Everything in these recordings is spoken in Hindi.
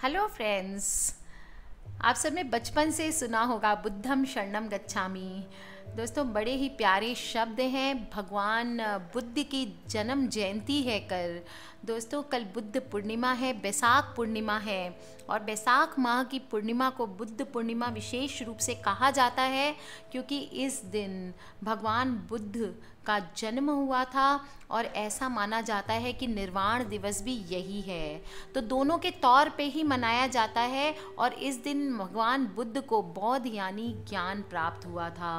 Hello friends. आप सबने बचपन से सुना होगा बुद्धम शरणम गच्छामि। दोस्तों, बड़े ही प्यारे शब्द हैं। भगवान बुद्ध की जन्म जयंती है कल। दोस्तों, कल बुद्ध पूर्णिमा है, बैसाख पूर्णिमा है। और बैसाख माह की पूर्णिमा को बुद्ध पूर्णिमा विशेष रूप से कहा जाता है क्योंकि इस दिन भगवान बुद्ध का जन्म हुआ था और ऐसा माना जाता है कि निर्वाण दिवस भी यही है। तो दोनों के तौर पे ही मनाया जाता है और इस दिन भगवान बुद्ध को बौद्ध यानी ज्ञान प्राप्त हुआ था।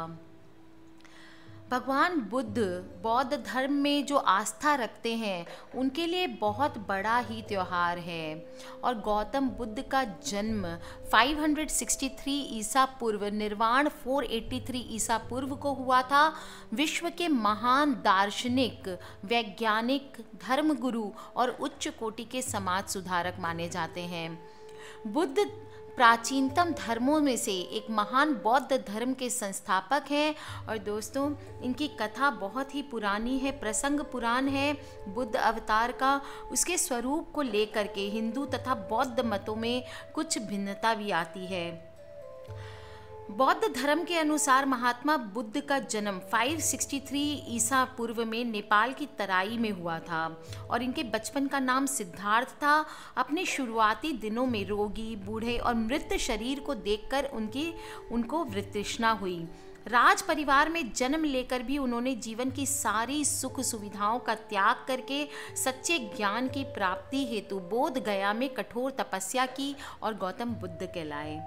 भगवान बुद्ध बौद्ध धर्म में जो आस्था रखते हैं उनके लिए बहुत बड़ा ही त्यौहार है। और गौतम बुद्ध का जन्म 563 ईसा पूर्व निर्वाण 483 ईसा पूर्व को हुआ था। विश्व के महान दार्शनिक, वैज्ञानिक, धर्मगुरु और उच्च कोटि के समाज सुधारक माने जाते हैं। बुद्ध प्राचीनतम धर्मों में से एक महान बौद्ध धर्म के संस्थापक हैं। और दोस्तों, इनकी कथा बहुत ही पुरानी है, प्रसंग पुराण है बुद्ध अवतार का। उसके स्वरूप को लेकर के हिंदू तथा बौद्ध मतों में कुछ भिन्नता भी आती है। बौद्ध धर्म के अनुसार महात्मा बुद्ध का जन्म 563 ईसा पूर्व में नेपाल की तराई में हुआ था और इनके बचपन का नाम सिद्धार्थ था। अपने शुरुआती दिनों में रोगी, बूढ़े और मृत शरीर को देखकर उनको वृतृष्णा हुई। राज परिवार में जन्म लेकर भी उन्होंने जीवन की सारी सुख सुविधाओं का त्याग करके सच्चे ज्ञान की प्राप्ति हेतु बोध गया में कठोर तपस्या की और गौतम बुद्ध कहलाए।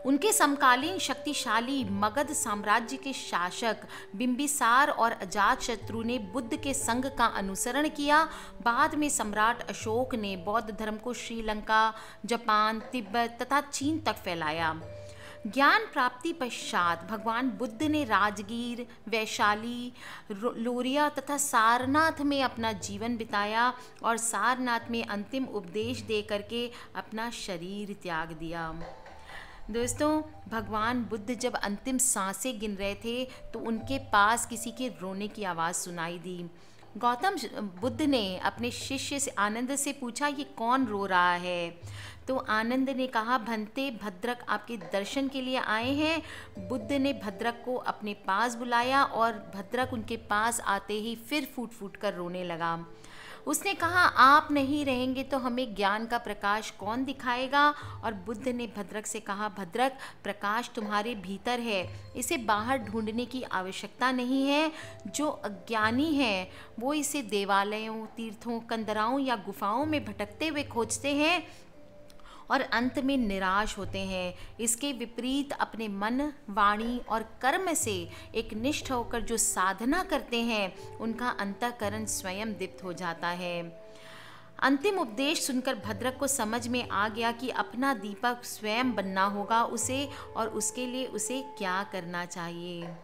उनके समकालीन शक्तिशाली मगध साम्राज्य के शासक बिंबिसार और अजातशत्रु ने बुद्ध के संग का अनुसरण किया। बाद में सम्राट अशोक ने बौद्ध धर्म को श्रीलंका, जापान, तिब्बत तथा चीन तक फैलाया। ज्ञान प्राप्ति पश्चात भगवान बुद्ध ने राजगीर, वैशाली, लोरिया तथा सारनाथ में अपना जीवन बिताया और सारनाथ में अंतिम उपदेश दे करके अपना शरीर त्याग दिया। दोस्तों, भगवान बुद्ध जब अंतिम सांसें गिन रहे थे तो उनके पास किसी के रोने की आवाज़ सुनाई दी। गौतम बुद्ध ने अपने शिष्य से आनंद से पूछा, ये कौन रो रहा है? तो आनंद ने कहा, भंते, भद्रक आपके दर्शन के लिए आए हैं। बुद्ध ने भद्रक को अपने पास बुलाया और भद्रक उनके पास आते ही फिर फूट फूट कर रोने लगा। उसने कहा, आप नहीं रहेंगे तो हमें ज्ञान का प्रकाश कौन दिखाएगा? और बुद्ध ने भद्रक से कहा, भद्रक, प्रकाश तुम्हारे भीतर है, इसे बाहर ढूंढने की आवश्यकता नहीं है। जो अज्ञानी हैं वो इसे देवालयों, तीर्थों, कंदराओं या गुफाओं में भटकते हुए खोजते हैं और अंत में निराश होते हैं। इसके विपरीत अपने मन, वाणी और कर्म से एक निष्ठ होकर जो साधना करते हैं उनका अंतःकरण स्वयं दीप्त हो जाता है। अंतिम उपदेश सुनकर भद्रक को समझ में आ गया कि अपना दीपक स्वयं बनना होगा उसे, और उसके लिए उसे क्या करना चाहिए।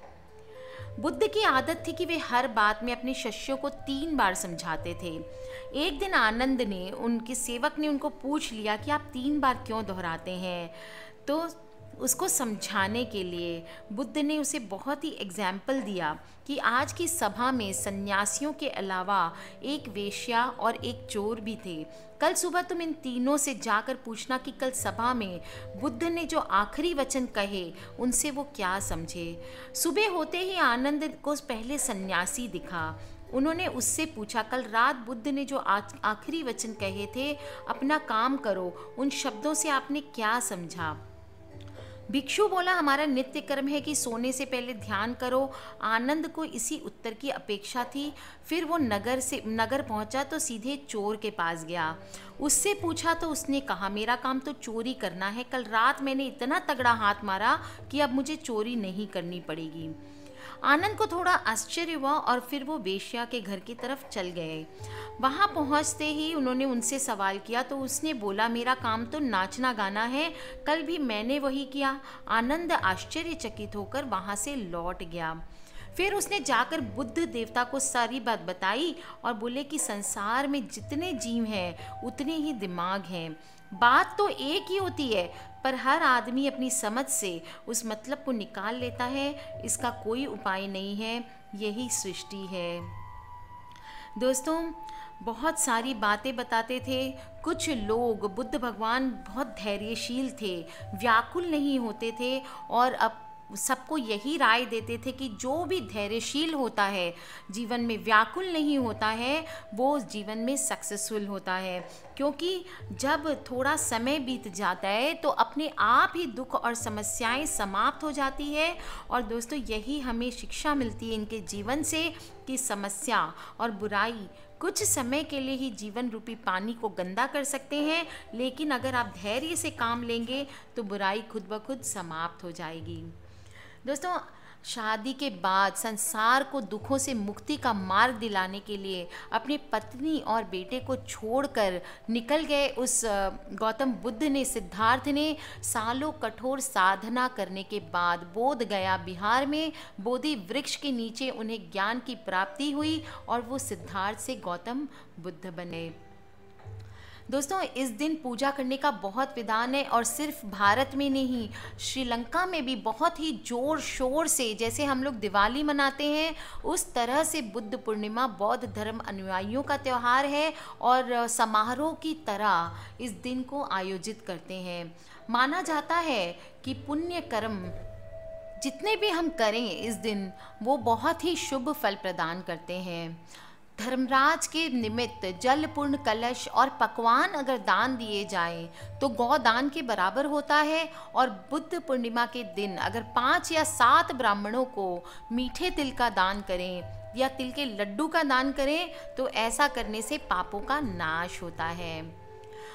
बुद्ध की आदत थी कि वे हर बात में अपने शिष्यों को 3 बार समझाते थे। एक दिन आनंद ने, उनके सेवक ने उनको पूछ लिया कि आप 3 बार क्यों दोहराते हैं? तो उसको समझाने के लिए बुद्ध ने उसे बहुत ही एग्जाम्पल दिया कि आज की सभा में सन्यासियों के अलावा एक वेश्या और एक चोर भी थे। कल सुबह तुम इन तीनों से जाकर पूछना कि कल सभा में बुद्ध ने जो आखिरी वचन कहे उनसे वो क्या समझे। सुबह होते ही आनंद को पहले सन्यासी दिखा। उन्होंने उससे पूछा, कल रात बुद्ध ने जो आखिरी वचन कहे थे, अपना काम करो, उन शब्दों से आपने क्या समझा? भिक्षु बोला, हमारा नित्य कर्म है कि सोने से पहले ध्यान करो। आनंद को इसी उत्तर की अपेक्षा थी। फिर वो नगर पहुंचा तो सीधे चोर के पास गया। उससे पूछा तो उसने कहा, मेरा काम तो चोरी करना है। कल रात मैंने इतना तगड़ा हाथ मारा कि अब मुझे चोरी नहीं करनी पड़ेगी। आनंद को थोड़ा आश्चर्य हुआ और फिर वो वेश्या के घर की तरफ चल गए। वहाँ पहुँचते ही उन्होंने उनसे सवाल किया तो उसने बोला, मेरा काम तो नाचना गाना है, कल भी मैंने वही किया। आनंद आश्चर्यचकित होकर वहाँ से लौट गया। फिर उसने जाकर बुद्ध देवता को सारी बात बताई और बोले कि संसार में जितने जीव हैं उतने ही दिमाग हैं। बात तो एक ही होती है, पर हर आदमी अपनी समझ से उस मतलब को निकाल लेता है। इसका कोई उपाय नहीं है, यही सृष्टि है। दोस्तों, बहुत सारी बातें बताते थे। कुछ लोग, बुद्ध भगवान बहुत धैर्यशील थे, व्याकुल नहीं होते थे, और अब सबको यही राय देते थे कि जो भी धैर्यशील होता है, जीवन में व्याकुल नहीं होता है, वो जीवन में सक्सेसफुल होता है। क्योंकि जब थोड़ा समय बीत जाता है तो अपने आप ही दुख और समस्याएं समाप्त हो जाती है। और दोस्तों, यही हमें शिक्षा मिलती है इनके जीवन से कि समस्या और बुराई कुछ समय के लिए ही जीवन रूपी पानी को गंदा कर सकते हैं, लेकिन अगर आप धैर्य से काम लेंगे तो बुराई खुद ब खुद समाप्त हो जाएगी। दोस्तों, शादी के बाद संसार को दुखों से मुक्ति का मार्ग दिलाने के लिए अपनी पत्नी और बेटे को छोड़कर निकल गए उस गौतम बुद्ध ने, सिद्धार्थ ने, सालों कठोर साधना करने के बाद बोध गया बिहार में बोधि वृक्ष के नीचे उन्हें ज्ञान की प्राप्ति हुई और वो सिद्धार्थ से गौतम बुद्ध बने। दोस्तों, इस दिन पूजा करने का बहुत विधान है, और सिर्फ भारत में नहीं, श्रीलंका में भी बहुत ही जोर शोर से, जैसे हम लोग दिवाली मनाते हैं उस तरह से बुद्ध पूर्णिमा बौद्ध धर्म अनुयायियों का त्यौहार है और समारोह की तरह इस दिन को आयोजित करते हैं। माना जाता है कि पुण्य कर्म जितने भी हम करें इस दिन, वो बहुत ही शुभ फल प्रदान करते हैं। धर्मराज के निमित्त जल पूर्ण कलश और पकवान अगर दान दिए जाएं तो गौदान के बराबर होता है। और बुद्ध पूर्णिमा के दिन अगर 5 या 7 ब्राह्मणों को मीठे तिल का दान करें या तिल के लड्डू का दान करें तो ऐसा करने से पापों का नाश होता है।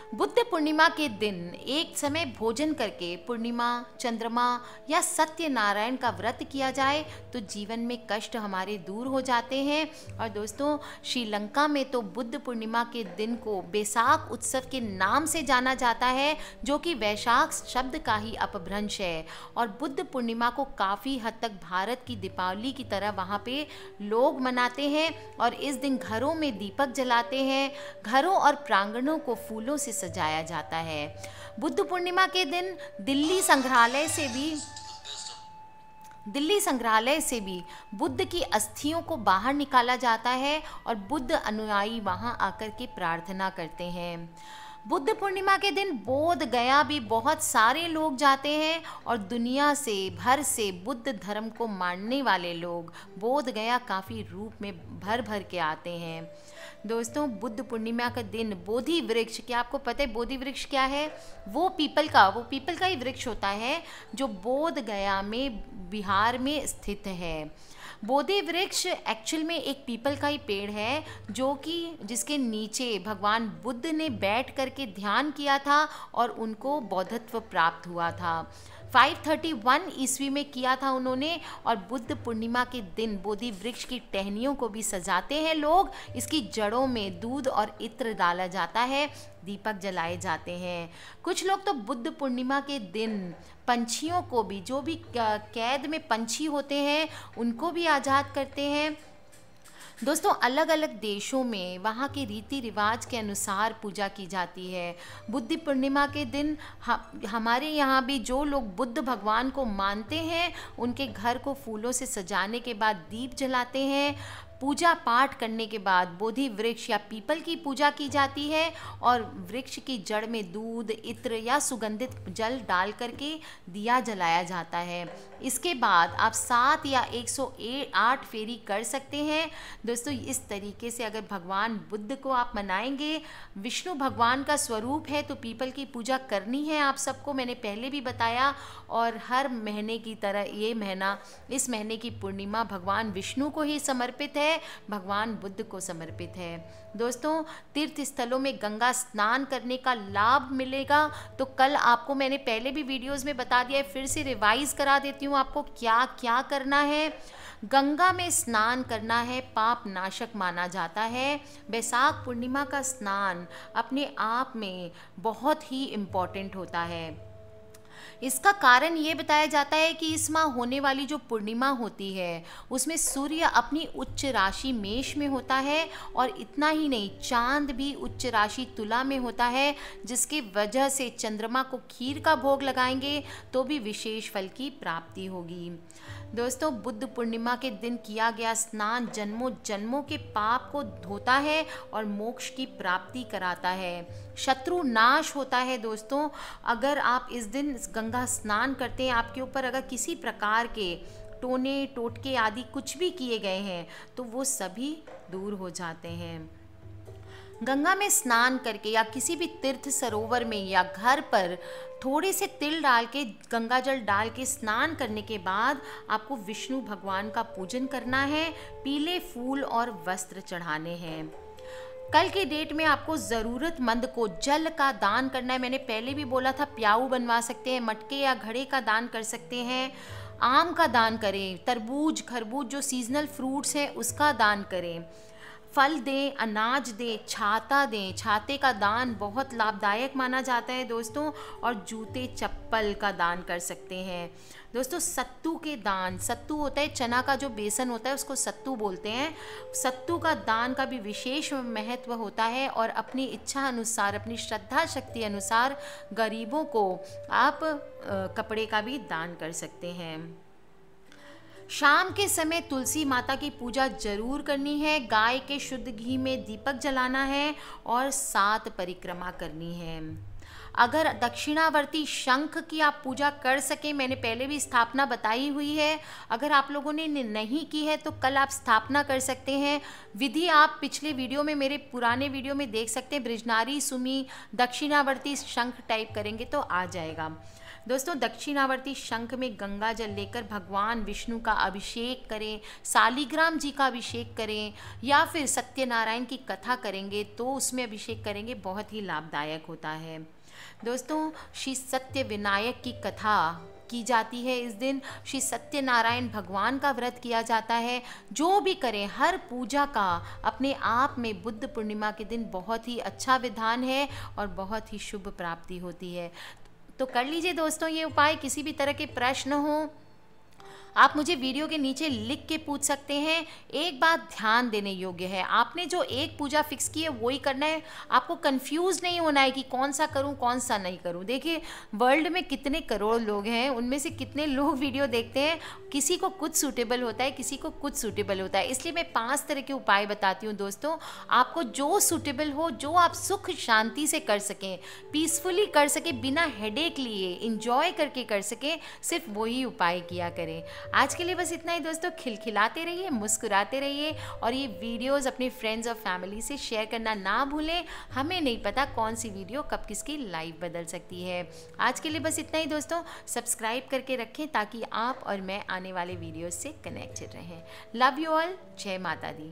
बुद्ध पूर्णिमा के दिन एक समय भोजन करके पूर्णिमा, चंद्रमा या सत्यनारायण का व्रत किया जाए तो जीवन में कष्ट हमारे दूर हो जाते हैं। और दोस्तों, श्रीलंका में तो बुद्ध पूर्णिमा के दिन को बैसाख उत्सव के नाम से जाना जाता है, जो कि वैशाख शब्द का ही अपभ्रंश है। और बुद्ध पूर्णिमा को काफ़ी हद तक भारत की दीपावली की तरह वहाँ पे लोग मनाते हैं और इस दिन घरों में दीपक जलाते हैं, घरों और प्रांगणों को फूलों से सजाया जाता है। बुद्ध पूर्णिमा के दिन दिल्ली संग्रहालय से भी बुद्ध की अस्थियों को बाहर निकाला जाता है और बुद्ध अनुयायी वहां आकर के प्रार्थना करते हैं। बुद्ध पूर्णिमा के दिन बोध गया भी बहुत सारे लोग जाते हैं और दुनिया से भर से बुद्ध धर्म को मानने वाले लोग बोध गया काफ़ी रूप में भर भर के आते हैं। दोस्तों, बुद्ध पूर्णिमा का दिन बोधि वृक्ष, क्या आपको पता है बोधि वृक्ष क्या है? वो पीपल का ही वृक्ष होता है जो बोध गया में बिहार में स्थित है। बोधि वृक्ष एक्चुअल में एक पीपल का ही पेड़ है जो कि जिसके नीचे भगवान बुद्ध ने बैठ करके ध्यान किया था और उनको बौद्धत्व प्राप्त हुआ था। 531 ईस्वी में किया था उन्होंने। और बुद्ध पूर्णिमा के दिन बोधि वृक्ष की टहनियों को भी सजाते हैं लोग। इसकी जड़ों में दूध और इत्र डाला जाता है, दीपक जलाए जाते हैं। कुछ लोग तो बुद्ध पूर्णिमा के दिन पंछियों को भी, जो भी कैद में पंछी होते हैं, उनको भी आज़ाद करते हैं। दोस्तों, अलग अलग देशों में वहाँ के रीति रिवाज के अनुसार पूजा की जाती है। बुद्ध पूर्णिमा के दिन हमारे यहाँ भी जो लोग बुद्ध भगवान को मानते हैं उनके घर को फूलों से सजाने के बाद दीप जलाते हैं। पूजा पाठ करने के बाद बोधि वृक्ष या पीपल की पूजा की जाती है और वृक्ष की जड़ में दूध, इत्र या सुगंधित जल डाल करके दिया जलाया जाता है। इसके बाद आप 7 या 108 फेरी कर सकते हैं। दोस्तों, इस तरीके से अगर भगवान बुद्ध को आप मनाएंगे, विष्णु भगवान का स्वरूप है, तो पीपल की पूजा करनी है आप सबको, मैंने पहले भी बताया। और हर महीने की तरह इस महीने की पूर्णिमा भगवान विष्णु को ही समर्पित है, भगवान बुद्ध को समर्पित है। दोस्तों, तीर्थ स्थलों में गंगा स्नान करने का लाभ मिलेगा, तो कल आपको मैंने पहले भी वीडियोस में बता दिया है, फिर से रिवाइज करा देती हूँ आपको क्या क्या करना है। गंगा में स्नान करना है, पाप नाशक माना जाता है। बैसाख पूर्णिमा का स्नान अपने आप में बहुत ही इम्पॉर्टेंट होता है। इसका कारण ये बताया जाता है कि इस माह होने वाली जो पूर्णिमा होती है उसमें सूर्य अपनी उच्च राशि मेष में होता है, और इतना ही नहीं, चांद भी उच्च राशि तुला में होता है, जिसकी वजह से चंद्रमा को खीर का भोग लगाएंगे तो भी विशेष फल की प्राप्ति होगी। दोस्तों, बुद्ध पूर्णिमा के दिन किया गया स्नान जन्मों जन्मों के पाप को धोता है और मोक्ष की प्राप्ति कराता है, शत्रु नाश होता है। दोस्तों, अगर आप इस दिन गंगा स्नान करते हैं, आपके ऊपर अगर किसी प्रकार के टोने टोटके आदि कुछ भी किए गए हैं तो वो सभी दूर हो जाते हैं। गंगा में स्नान करके या किसी भी तीर्थ सरोवर में या घर पर थोड़े से तिल डाल के, गंगा जल डाल के स्नान करने के बाद आपको विष्णु भगवान का पूजन करना है, पीले फूल और वस्त्र चढ़ाने हैं। कल की डेट में आपको ज़रूरतमंद को जल का दान करना है। मैंने पहले भी बोला था, प्याऊ बनवा सकते हैं, मटके या घड़े का दान कर सकते हैं, आम का दान करें, तरबूज खरबूज जो सीजनल फ्रूट्स हैं उसका दान करें, फल दें, अनाज दें, छाता दें। छाते का दान बहुत लाभदायक माना जाता है दोस्तों, और जूते चप्पल का दान कर सकते हैं। दोस्तों, सत्तू के दान, सत्तू होता है चना का जो बेसन होता है उसको सत्तू बोलते हैं, सत्तू का दान का भी विशेष महत्व होता है, और अपनी इच्छा अनुसार, अपनी श्रद्धा शक्ति अनुसार गरीबों को आप कपड़े का भी दान कर सकते हैं। शाम के समय तुलसी माता की पूजा जरूर करनी है, गाय के शुद्ध घी में दीपक जलाना है और 7 परिक्रमा करनी है। अगर दक्षिणावर्ती शंख की आप पूजा कर सकें, मैंने पहले भी स्थापना बताई हुई है, अगर आप लोगों ने नहीं की है तो कल आप स्थापना कर सकते हैं। विधि आप पिछले वीडियो में, मेरे पुराने वीडियो में देख सकते हैं। बृजनारी सुमी दक्षिणावर्ती शंख टाइप करेंगे तो आ जाएगा। दोस्तों, दक्षिणावर्ती शंख में गंगा जल लेकर भगवान विष्णु का अभिषेक करें, सालिग्राम जी का अभिषेक करें, या फिर सत्यनारायण की कथा करेंगे तो उसमें अभिषेक करेंगे, बहुत ही लाभदायक होता है। दोस्तों, श्री सत्य विनायक की कथा की जाती है इस दिन, श्री सत्यनारायण भगवान का व्रत किया जाता है। जो भी करें, हर पूजा का अपने आप में बुद्ध पूर्णिमा के दिन बहुत ही अच्छा विधान है और बहुत ही शुभ प्राप्ति होती है। तो कर लीजिए दोस्तों ये उपाय। किसी भी तरह के प्रश्न हो आप मुझे वीडियो के नीचे लिख के पूछ सकते हैं। एक बात ध्यान देने योग्य है, आपने जो एक पूजा फिक्स की है वही करना है, आपको कंफ्यूज नहीं होना है कि कौन सा करूं कौन सा नहीं करूं। देखिए, वर्ल्ड में कितने करोड़ लोग हैं, उनमें से कितने लोग वीडियो देखते हैं, किसी को कुछ सूटेबल होता है, किसी को कुछ सूटेबल होता है। इसलिए मैं 5 तरह के उपाय बताती हूँ दोस्तों, आपको जो सूटेबल हो, जो आप सुख शांति से कर सकें, पीसफुली कर सकें, बिना हेडेक लिए इंजॉय करके कर सकें, सिर्फ वही उपाय किया करें। आज के लिए बस इतना ही दोस्तों। खिलखिलाते रहिए, मुस्कुराते रहिए, और ये वीडियोस अपने फ्रेंड्स और फैमिली से शेयर करना ना भूलें। हमें नहीं पता कौन सी वीडियो कब किसकी लाइफ बदल सकती है। आज के लिए बस इतना ही दोस्तों। सब्सक्राइब करके रखें ताकि आप और मैं आने वाले वीडियोस से कनेक्टेड रहें। Love you all. जय माता दी।